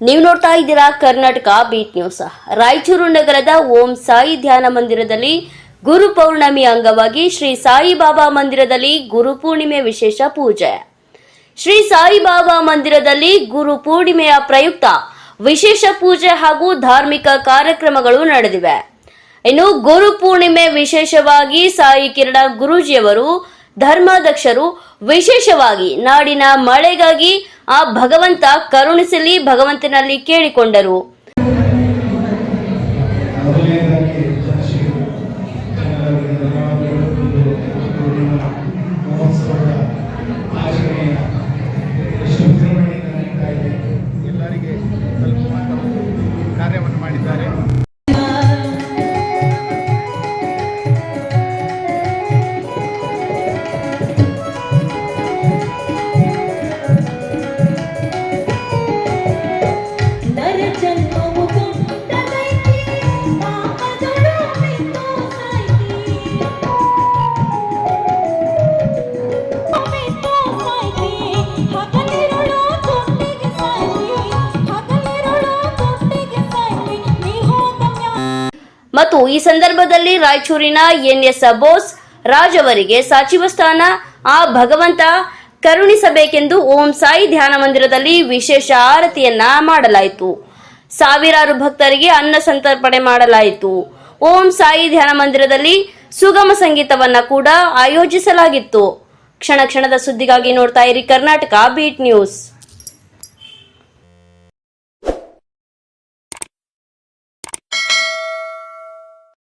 ನೀವು ನೋಡ್ತಾ ಇದ್ದೀರಾ ಕರ್ನಾಟಕ ಬೀಟ್ ನ್ಯೂಸ್. ರಾಯಚೂರು ನಗರದ ಓಂ ಸಾಯಿ ಧ್ಯಾನ ಮಂದಿರದಲ್ಲಿ ಗುರು ಪೌರ್ಣಮಿ ಅಂಗವಾಗಿ ಶ್ರೀ ಸಾಯಿಬಾಬಾ ಮಂದಿರದಲ್ಲಿ ಗುರು ಪೂರ್ಣಿಮೆ ವಿಶೇಷ ಪೂಜೆ. ಶ್ರೀ ಸಾಯಿಬಾಬಾ ಮಂದಿರದಲ್ಲಿ ಗುರು ಪೂರ್ಣಿಮೆಯ ಪ್ರಯುಕ್ತ ವಿಶೇಷ ಪೂಜೆ ಹಾಗೂ ಧಾರ್ಮಿಕ ಕಾರ್ಯಕ್ರಮಗಳು ನಡೆದಿವೆ. ಇನ್ನು ಗುರು ಪೂರ್ಣಿಮೆ ವಿಶೇಷವಾಗಿ ಸಾಯಿ ಕಿರಣ ಗುರೂಜಿಯವರು ಧರ್ಮಾಧ್ಯಕ್ಷರು ವಿಶೇಷವಾಗಿ ನಾಡಿನ ಮಳೆಗಾಗಿ ಆ ಭಗವಂತ ಕರುಣಿಸಲಿ ಭಗವಂತನಲ್ಲಿ ಕೇಳಿಕೊಂಡರು. ಎಲ್ಲರಿಗೆ ಕಾರ್ಯವನ್ನು ಮಾಡಿದ್ದಾರೆ. ಮತ್ತು ಈ ಸಂದರ್ಭದಲ್ಲಿ ರಾಯಚೂರಿನ ಎನ್.ಎಸ್. ಬೋಸ್ ರಾಜ್ ಅವರಿಗೆ ಸಚಿವ ಸ್ಥಾನ ಆ ಭಗವಂತ ಕರುಣಿಸಬೇಕೆಂದು ಓಂ ಸಾಯಿ ಧ್ಯಾನ ಮಂದಿರದಲ್ಲಿ ವಿಶೇಷ ಆರತಿಯನ್ನ ಮಾಡಲಾಯಿತು. ಸಾವಿರಾರು ಭಕ್ತರಿಗೆ ಅನ್ನ ಸಂತರ್ಪಣೆ ಮಾಡಲಾಯಿತು. ಓಂ ಸಾಯಿ ಧ್ಯಾನ ಮಂದಿರದಲ್ಲಿ ಸುಗಮ ಸಂಗೀತವನ್ನ ಕೂಡ ಆಯೋಜಿಸಲಾಗಿತ್ತು. ಕ್ಷಣ ಕ್ಷಣದ ಸುದ್ದಿಗಾಗಿ ನೋಡ್ತಾ ಇರಿ ಕರ್ನಾಟಕ ಬೀಟ್ ನ್ಯೂಸ್.